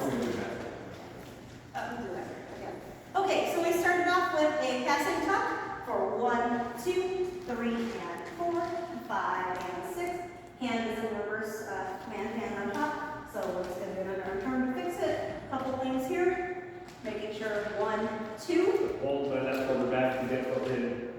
we're going to do that. We'll do that again. Okay, so we started off with a passing tuck for 1, 2, 3, and 4, 5, and 6. Hand is in reverse, command hand on top. So we're just going to do another turn to fix it. A couple things here. Making sure 1, 2. Hold my left shoulder back to get rotated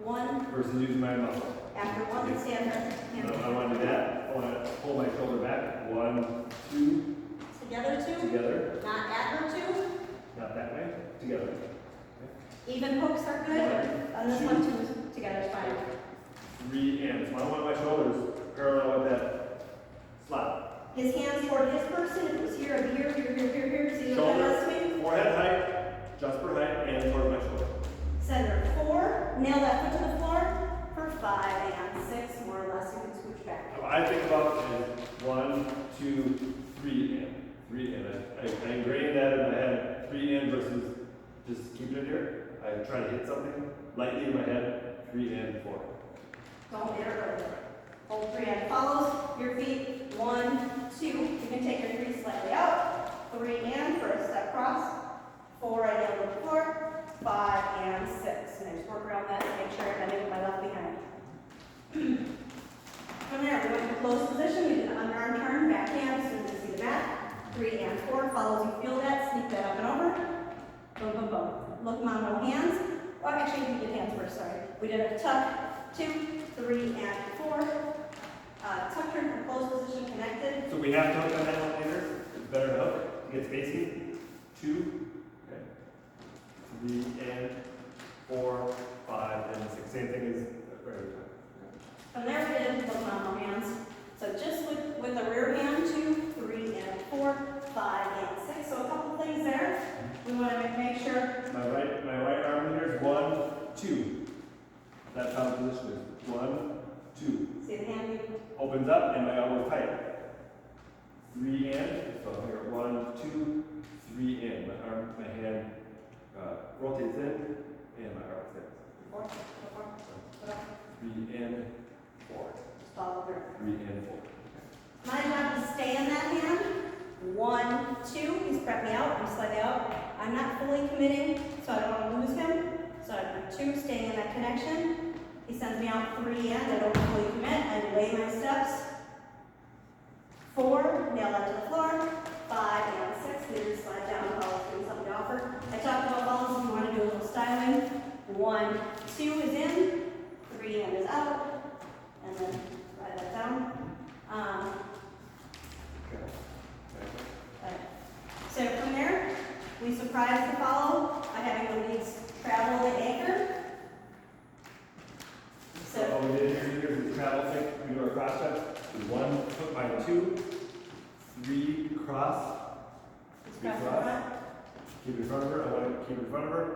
1. versus using my muscle. After 1, stand there. No, I want to do that. I want to pull my shoulder back. 1, 2. Together 2. Together. Not at her 2. Not that way. Together. Even hooks are good. On this one, 2 together is fine. 3 and. So I want my shoulders parallel with that slot. His hands toward his person. If it was here, here. See what that Shoulder, does to me? forehead height, just for height, and towards my shoulder. Center 4. Nail that foot to the floor for 5 and 6. More or less, you can scooch back. So I think about is 1, 2, 3 in. 3 in. I ingrain that in my head. 3 in versus just keeping it here. I try to hit something lightly in my head. 3 in, 4. Don't hit her early. Hold 3 and follows your feet. 1, 2. You can take your 3 slightly out. 3 in for a step cross. 4 I nail to the floor. 5 and 6. And I just work around that to make sure I didn't my left behind. From there, we went to closed position. We did an underarm turn, backhand, as soon as you see the mat. 3 and 4 follows. You feel that. Sneak that up and over. Boom, boom, boom. Look, mom, no hands. Well, actually, we did hands first. Sorry. We did a tuck. 2, 3, and 4. Tuck turn from closed position connected. So we have to hook on that one later. It's better to hook to get spacing. 2, okay. 3 and 4, 5 and 6. Same thing as right. From there, we did look, mom, no hands. So just with the rear hand, 2, 3, and 4, 5, and 6. So a couple things there. We want to make sure. My right arm here is 1, 2. That's how the position is. 1, 2. See the hand? Opens up and my elbow is tight. 3 in. So here, 1, 2, 3 in. My hand rotates in and my arm extends. 4, 3 in, 4. Just follow through. 3 in, 4. My job is to stay in that hand. 1, 2. He's prepped me out. I'm slightly out. I'm not fully committing, so I don't want to lose him. So I'm 2, staying in that connection. He sends me out 3 in. I don't fully commit. I delay my steps. 4, nail that to the floor. 5 and 6. Leaders slide down. Follows doing something to offer. I talked about follows if you want to do a little styling. 1, 2 is in. 3 in is out. And then write that down. So from there, we surprise the follow by having the leads travel the anchor. So what we did here is the travel thing. We do our cross step. 1 hook by 2, 3 cross. Cross in front. Keep it in front of her. I want to keep it in front of her.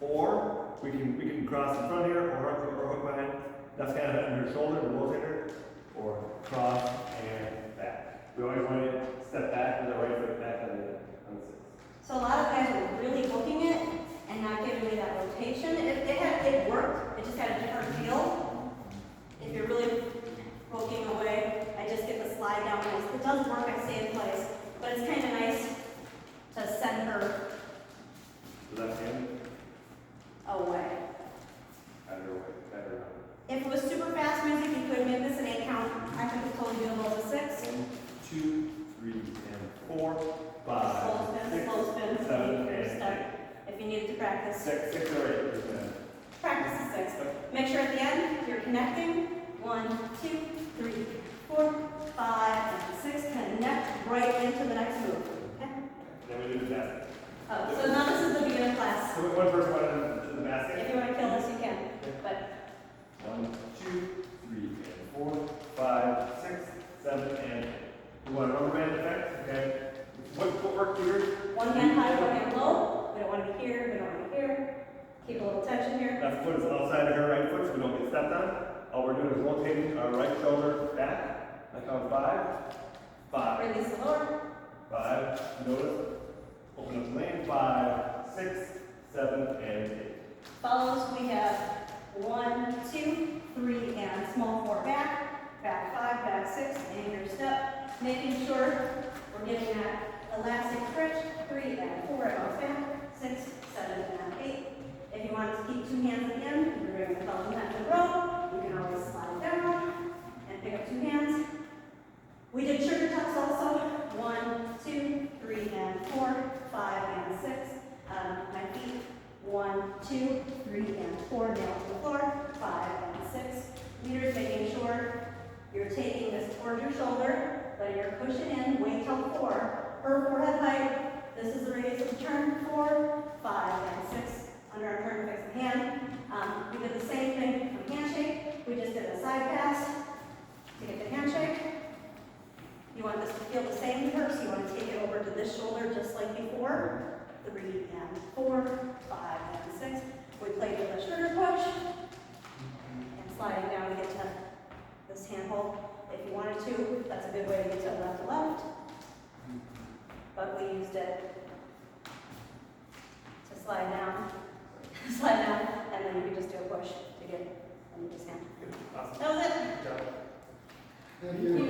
Or we can cross in front here or hook behind. That's kind of under her shoulder, the rotator, or cross and back. We always want to step back with the right foot back on the 6. So a lot of guys are really hooking it and not giving me that rotation. It worked. It just had a different feel. If you're really hooking away, I just get the slide down. It does work. I stay in place, but it's kind of nice to send her Left hand. away. Better. If it was super fast music, you could make this an 8 count. I could totally do both a 6. 1, 2, 3, and 4, 5, Slow spin, 6, 7, or 8, step. If you needed to practice. 6 or 8. Practice the 6. Make sure at the end you're connecting. 1, 2, 3, 4, 5, and 6. Connect right into the next move. Okay? Then we do the basket. So now this is the beginner class. So one person went to the basket. If you want to kill this, you can. But 1, 2, 3, and 4, 5, 6, 7, and 8. You want a rubber band effect? Okay. What footwork here? one hand high, one hand low. We don't want to be here. We don't want to be here. Keep a little tension here. Left foot is outside of her right foot, so we don't get stepped on. All we're doing is rotating our right shoulder back. I count 5. 5. Release the lower. 5. Notice. Open up the lane. 5, 6, 7, and 8. Follows, we have 1, 2, 3, and small 4 back. Back 5, back 6, and your step. Making sure we're getting that 2, 3 and 4, 5 and 6. My feet, 1, 2, 3 and 4, nails to the floor, 5 and 6. Leaders, making sure you're taking this towards your shoulder, but you're pushing in, wait till 4. Per forehead height, this is the radius of the turn, 4, 5 and 6. Underarm turn, fix the hand. We did the same thing from handshake. We just did a side pass to get the handshake. You want this to feel the same to her, so you want to take it over to this shoulder just like before. 3 and 4, 5 and 6. We played with a sugar push and sliding down to get to this handhold. If you wanted to, that's a good way to get to left to left. But we used it to slide down, and then you could just do a push to get into this hand. Awesome. That was it. Good job. Thank you.